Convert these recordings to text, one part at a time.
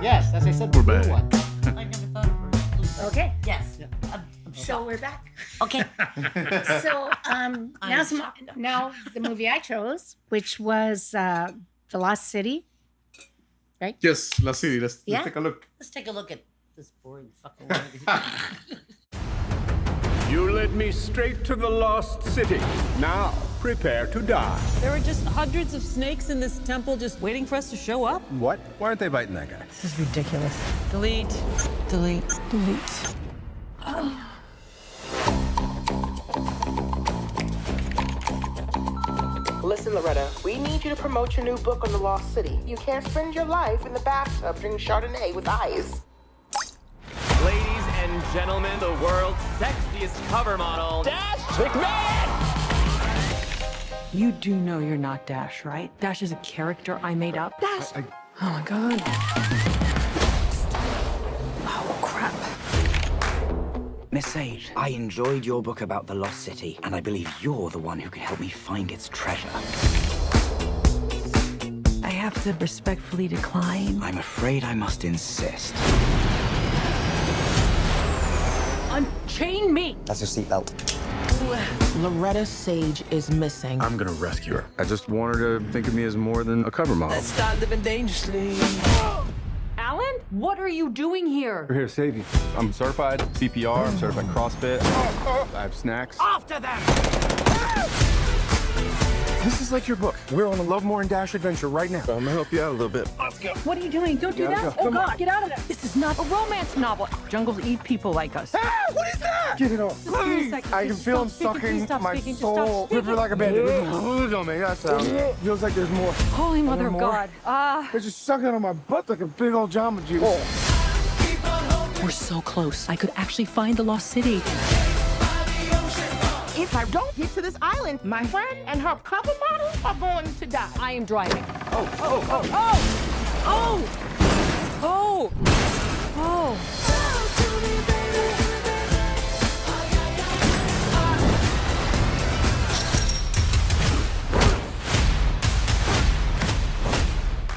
Yes, as I said, We're the blue back. one. I never thought of reclusive. Okay. Yes. Yeah. So we're back. Okay. So now the movie I chose, which was The Lost City. Right? Yes, La City. Let's Yeah. take a look. Let's take a look at this boring fucking word. You led me straight to the lost city. Now, prepare to die. There were just hundreds of snakes in this temple just waiting for us to show up. What? Why aren't they biting that guy? This is ridiculous. Delete. Delete. Delete. Listen, Loretta, we need you to promote your new book on the Lost City. You can't spend your life in the bathtub drinking Chardonnay with eyes. Ladies and gentlemen, the world's sexiest cover model, Dash McMahon! You do know you're not Dash, right? Dash is a character I made up. Dash! Oh my god. Oh crap. Miss Sage, I enjoyed your book about the Lost City, and I believe you're the one who can help me find its treasure. I have to respectfully decline. I'm afraid I must insist. Unchain me! That's your seatbelt. Loretta Sage is missing. I'm gonna rescue her. I just want her to think of me as more than a cover model. Start living dangerously. Alan? What are you doing here? We're here to save you. I'm certified CPR, I'm certified CrossFit. I have snacks. After them! This is like your book. We're on a Lovemore and Dash adventure right now. I'm gonna help you out a little bit. Let's go. What are you doing? Don't do that. Go. Oh Come god, on. get out of there. This is not a romance novel. Jungles eat people like us. Ah, what is that? Get it off. Just give me a second. I can Just feel him stop speaking. sucking Please stop my speaking. Just stop soul. speaking. River like a bandit. Don't make that sound. Feels like there's more. Holy mother of more? God. They're just sucking on my butt like a big old Jamba Juice. We're so close. I could actually find the lost city. If I don't get to this island, my friend and her cover model are going to die. I am driving. Oh.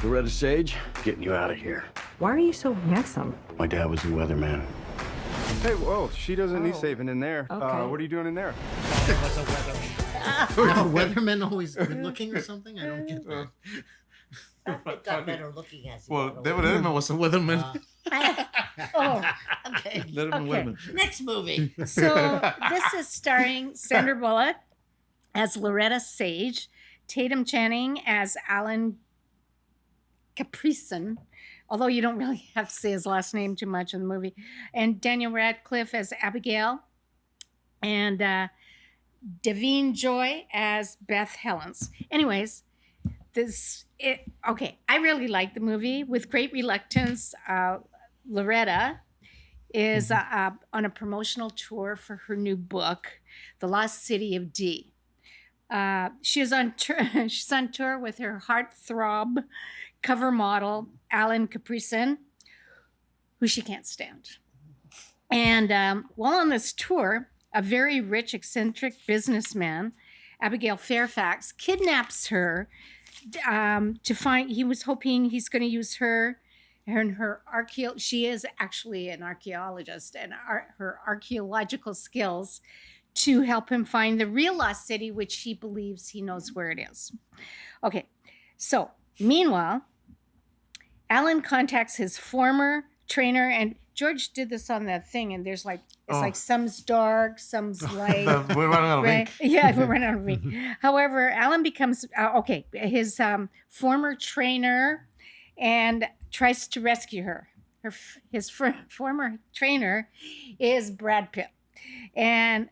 Loretta Sage, getting you out of here. Why are you so handsome? My dad was a weatherman. Hey, whoa, she doesn't need saving in there. Okay. What are you doing in there? Was a weatherman. No, weathermen always good looking or something? I don't get that. It got better looking as Well, David Letterman was a weatherman. Oh, Okay. Letterman okay. weatherman. Next movie. so this is starring Sandra Bullock as Loretta Sage, Tatum Channing as Allan Caprison, although you don't really have to say his last name too much in the movie, and Daniel Radcliffe as Abigail, and Davine Joy as Beth Helens. Anyways, I really like the movie. With great reluctance, Loretta is on a promotional tour for her new book, The Lost City of D. She's on tour with her heartthrob cover model, Allan Caprison, who she can't stand. And while on this tour, a very rich, eccentric businessman, Abigail Fairfax, kidnaps her he was hoping he's going to use her and her she is actually an archaeologist, and her archaeological skills to help him find the real lost city, which he believes he knows where it is. Okay, so meanwhile, Allan contacts his former trainer, and George did this on the thing, and there's like, it's like some's dark, some's light. We're running out of ink. Yeah, we're running out of ink. However, Allan becomes, his former trainer and tries to rescue her. His former trainer is Brad Pitt. And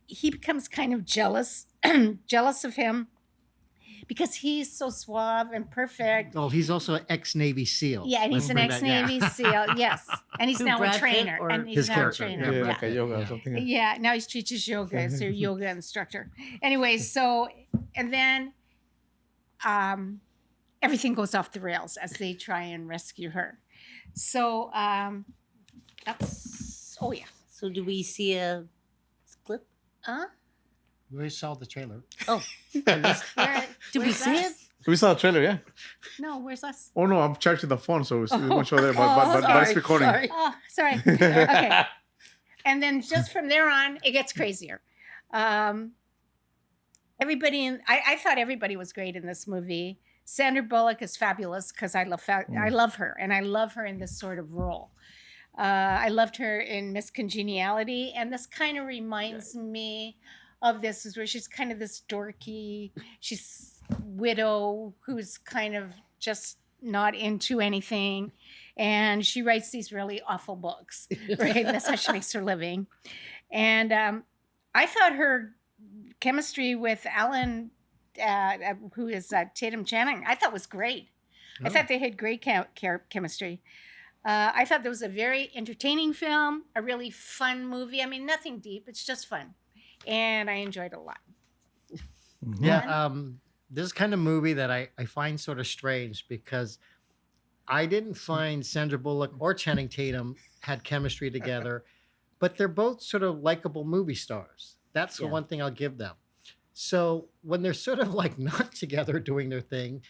he becomes kind of jealous of him because he's so suave and perfect. Oh, he's also an ex-Navy SEAL. Yeah, and he's an ex-Navy SEAL, yes. And he's Who, now a Brad Pitt, trainer. or And he's his now character? a trainer. Yeah, Yeah. like a yoga or something. Yeah, now he teaches yoga as a yoga instructor. Anyway, so, and then everything goes off the rails as they try and rescue her. So that's, oh yeah. So do we see a clip? Huh? We already saw the trailer. Oh, Where, did we where's see that? it? We saw the trailer, yeah. No, where's us? Oh no, I'm charging the phone, so we won't show there, but it's Sorry, recording. sorry. Oh, sorry. Okay. And then just from there on, it gets crazier. I thought everybody was great in this movie. Sandra Bullock is fabulous because I love her, and I love her in this sort of role. I loved her in Miss Congeniality, and this kind of reminds me of this, is where she's kind of this dorky, she's widow who's kind of just not into anything, and she writes these really awful books, right? That's how she makes her living. And I thought her chemistry with Allan, who is Tatum Channing, I thought was great. I thought they had great chemistry. I thought there was a very entertaining film, a really fun movie. I mean, nothing deep, it's just fun. And I enjoyed it a lot. Yeah, this kind of movie that I find sort of strange because I didn't find Sandra Bullock or Channing Tatum had chemistry together, but they're both sort of likable movie stars. That's the one thing I'll give them. So when they're sort of like not together doing their thing,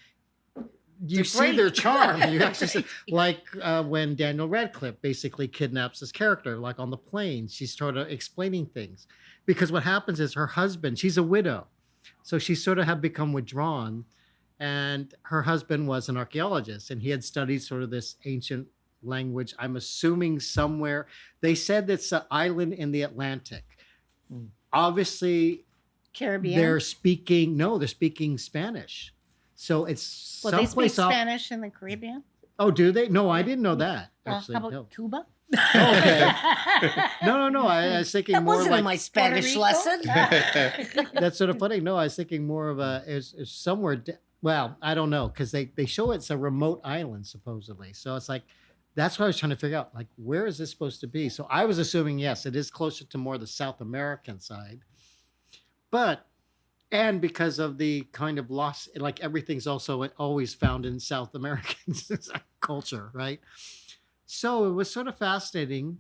you see their charm. You actually see, like when Daniel Radcliffe basically kidnaps his character, like on the plane, she's sort of explaining things. Because what happens is her husband, she's a widow. So she sort of had become withdrawn. And her husband was an archaeologist, and he had studied sort of this ancient language. I'm assuming somewhere. They said it's an island in the Atlantic. Obviously, Caribbean. they're speaking Spanish. So it's Well, they speak someplace off. Spanish in the Caribbean. Oh, do they? No, I didn't know that. Actually, How about no. Cuba? Okay. No. I was thinking That more wasn't like in my Spanish Rico? lesson. that's sort of funny. No, I was thinking more of is somewhere. Well, I don't know because they show it's a remote island supposedly. So it's like that's what I was trying to figure out. Like, where is this supposed to be? So I was assuming yes, it is closer to more the South American side, and because of the kind of loss, like everything's also always found in South American culture, right? So it was sort of fascinating,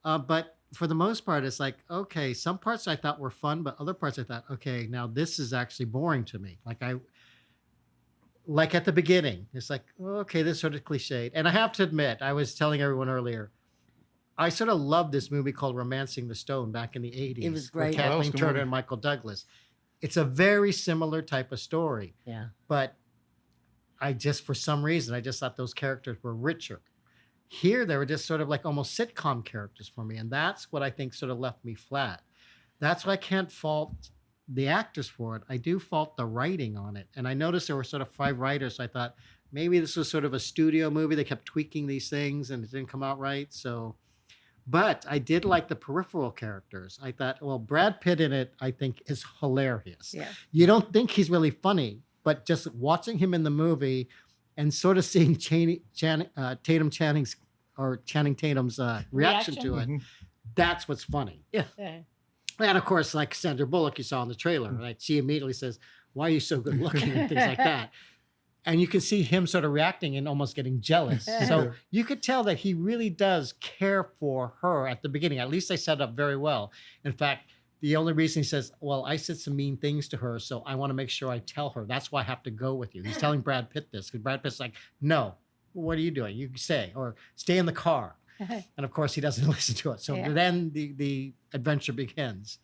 but for the most part, it's like, okay, some parts I thought were fun, but other parts I thought, okay, now this is actually boring to me. Like at the beginning, it's like, okay, this is sort of cliched. And I have to admit, I was telling everyone earlier, I sort of loved this movie called Romancing the Stone back in the 80s. It was with great. Kathleen That was a good Turner movie. and Michael Douglas. It's a very similar type of story, Yeah. but for some reason, I just thought those characters were richer. Here, they were just sort of like almost sitcom characters for me. And that's what I think sort of left me flat. That's why I can't fault the actors for it. I do fault the writing on it. And I noticed there were sort of 5 writers. So I thought maybe this was sort of a studio movie. They kept tweaking these things and it didn't come out right. So, but I did like the peripheral characters. I thought, well, Brad Pitt in it, I think is hilarious. Yeah. You don't think he's really funny, but just watching him in the movie and sort of seeing Channing Tatum's reaction to it, that's what's funny. Yeah. And of course, like Sandra Bullock you saw in the trailer, right? She immediately says, "Why are you so good looking?" and things like that. And you can see him sort of reacting and almost getting jealous. So you could tell that he really does care for her at the beginning. At least they set it up very well. In fact, the only reason he says, well, I said some mean things to her, so I want to make sure I tell her. That's why I have to go with you. He's telling Brad Pitt this because Brad Pitt's like, no, what are you doing? You say, or stay in the car. And of course, he doesn't listen to it. So then the adventure begins.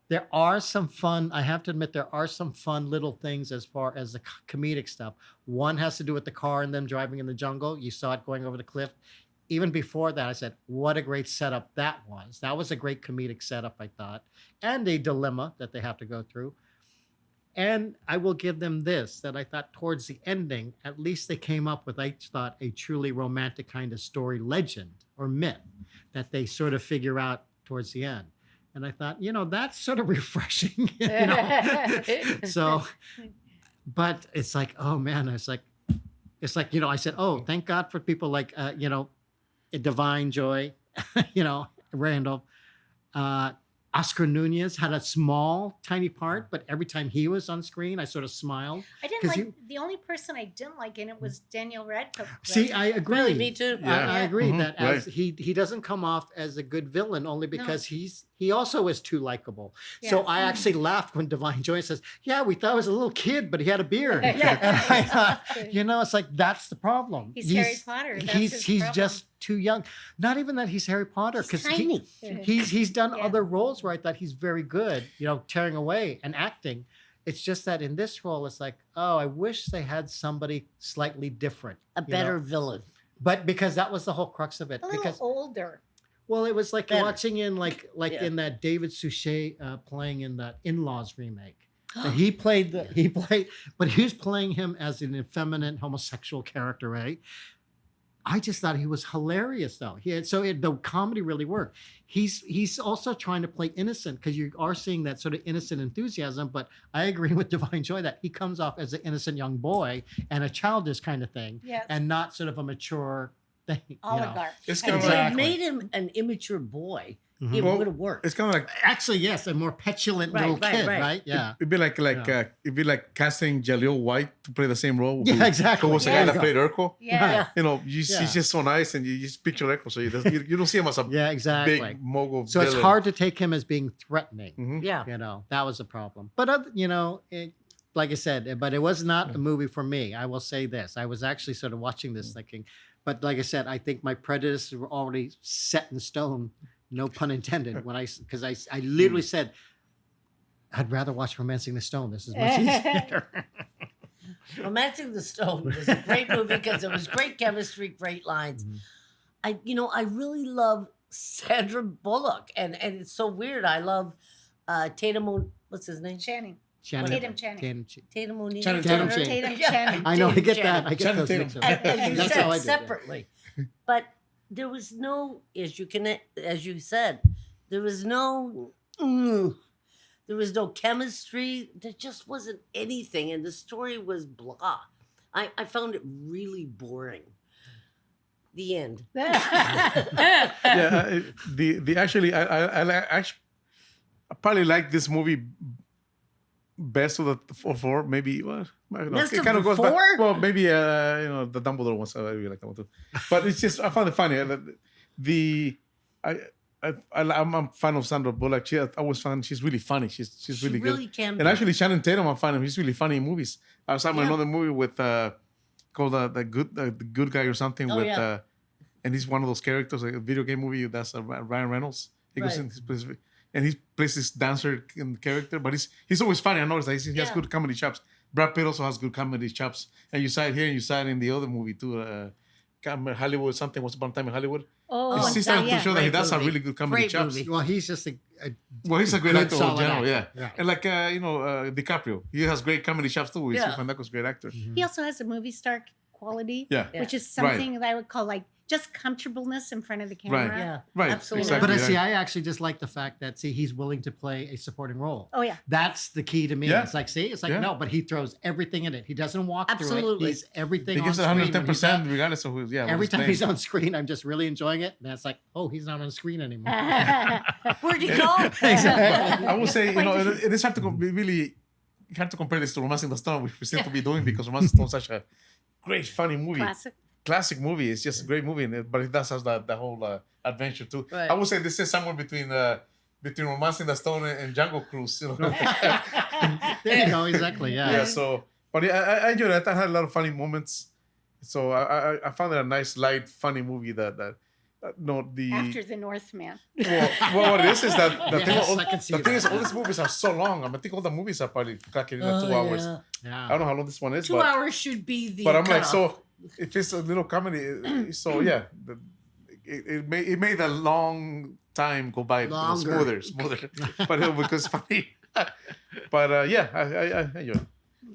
There are some fun, I have to admit, there are some fun little things as far as the comedic stuff. One has to do with the car and them driving in the jungle. You saw it going over the cliff. Even before that, I said, what a great setup that was. That was a great comedic setup, I thought, and a dilemma that they have to go through. And I will give them this, that I thought towards the ending, at least they came up with, I thought, a truly romantic kind of story legend or myth that they sort of figure out towards the end. And I thought, that's sort of refreshing, So, but it's like, oh man, it's like, I said, oh, thank God for people like, Divine Joy, Randall, Oscar Nunez had a small, tiny part, but every time he was on screen, I sort of smiled. I didn't like the only person I didn't like in it was Daniel Radcliffe. See, I agree. Really, me too. I agree that Right. as he doesn't come off as a good villain only because he's he also is too likable. So I actually laughed when Divine Joy says, "Yeah, we thought he was a little kid, but he had a beard." And I thought, it's like that's the problem. He's Harry Potter. That's He's his problem. just too young. Not even that he's Harry Potter, because tiny. he's done other roles where I thought he's very good, tearing away and acting. It's just that in this role, it's like, oh, I wish they had somebody slightly different. A better villain. But because that was the whole crux of it. A little Because older. well, it was like Better. watching in in that David Suchet playing in that In-Laws remake. And he but he was playing him as an effeminate homosexual character, right? I just thought he was hilarious, though. The comedy really worked. He's also trying to play innocent, because you are seeing that sort of innocent enthusiasm. But I agree with Divine Joy that he comes off as an innocent young boy and a childish kind of thing, and not sort of a mature thing. Oligarch. It's If kind of they like, made him an immature boy, it Well, would have worked. it's kind of like, Actually, yes, a more petulant little kid, right? Yeah. it'd be like casting Jaleel White to play the same role. Yeah, exactly. Who was the guy that played Urkel. Yeah. He's just so nice, and you just picture Urkel, so you don't see him as a Yeah, exactly. big mogul So it's villain. hard to take him as being threatening. Yeah. That was a problem. But like I said, but it was not a movie for me. I will say this: I was actually sort of watching this thinking, but like I said, I think my prejudices were already set in stone. No pun intended. Because I literally said, I'd rather watch Romancing the Stone. This is much easier. Romancing the Stone was a great movie because it was great chemistry, great lines. I really love Sandra Bullock, and it's so weird. I love Tatum. What's his name? Channing. Tatum Channing. Tatum O'Neal. Channing Tatum. Tatum Channing. I know. I get Channing. that. I get those Channing mixed up. And you That's how I said do it. separately, but there was no, as you said, there was no chemistry. There just wasn't anything, and the story was blah. I found it really boring. The end. Yeah, actually I probably like this movie best of the four, maybe. Well, I don't know. Best It of kind the of goes back. four? Well, maybe the Dumbledore ones. I really like that one too. But it's just I found it funny. I'm a fan of Sandra Bullock. I always found she's really funny. She's really good. really can And be. actually, Channing Tatum, I find him. He's really funny in movies. I saw him in another movie with called the Good Guy or something with. And he's one of those characters, like a video game movie. That's Ryan Reynolds. He goes in, and he plays this dancer character, but he's always funny. I noticed that he has good comedy chops. Brad Pitt also has good comedy chops, and you saw it here, and you saw it in the other movie too. Hollywood something. Once Upon a Time in Hollywood. He's starting to show that he does have really good comedy chops. Well, he's just a He's a great actor in solid general, actor. yeah. And like DiCaprio, he has great comedy chops too. Yeah. Fandango's a great actor. He also has a movie star quality, Yeah. which is something that I would call like just comfortableness in front of the camera. Right. Yeah, Right. absolutely. Exactly. But right. I actually just like the fact that he's willing to play a supporting role. Oh yeah. That's the key to me. Yeah. It's like, no, but he throws everything in it. He doesn't walk through it. Absolutely. He's everything He on gives it screen. When he's 110% not- regardless of who. Yeah. Every what time playing. he's on screen, I'm just really enjoying it. And it's like, oh, he's not on screen anymore. Where'd he go? I would say, it is hard to really hard to compare this to Romancing the Stone, which we seem to be doing because Romancing the Stone is such a great, funny movie. Classic movie. It's just a great movie, but it does have the whole adventure too. Right. I would say this is somewhere between Romancing the Stone and Jungle Cruise. There you go. Exactly. Yeah. Yeah. So, but I enjoyed it. I had a lot of funny moments. So I found it a nice, light, funny movie that After the Northman. Well, what it is that the Yes, thing, I can see the thing that. is, all these movies are so long. I think all the movies are probably calculated in 2 hours. Yeah. Yeah. I don't know how long this one is, 2 but hours should be the. but I'm like, cutoff. so if it's a little comedy, so yeah, it made a long time go by Longer. smoother, but because funny. But yeah, I enjoy it.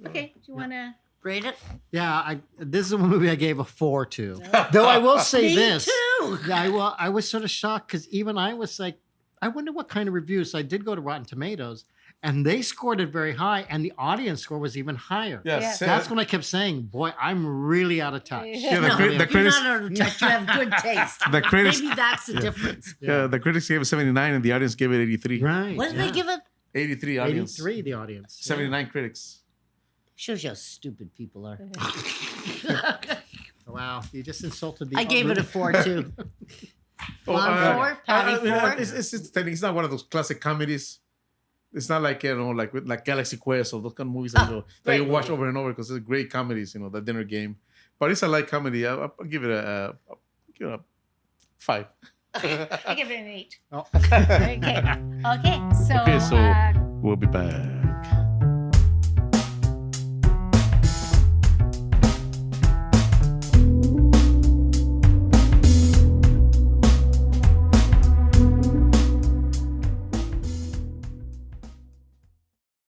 Okay, do you want to? Rate it. Yeah, this is a movie I gave a 4 to. Though I will say Me this. too. Yeah, I was sort of shocked because even I was like, I wonder what kind of reviews. So I did go to Rotten Tomatoes, and they scored it very high, and the audience score was even higher. Yes, That's when I kept saying, boy, I'm really out of touch. Yeah, No, the you're critics. not out of touch. You have good taste. The critics. Maybe that's the difference. Yeah, the critics gave it 79 and the audience gave it 83. Right. What did they give it? 83 audience. 83, the audience. 79 critics. Shows you how stupid people are. Wow, you just insulted the I gave it a 4 too. Patty Ford. It's entertaining. It's not one of those classic comedies. It's not like like Galaxy Quest or those kind of movies that you watch over and over because it's great comedies. The dinner game, but it's a light comedy. I'll give it a 5. I give it an 8. Oh. Okay. So we'll be back.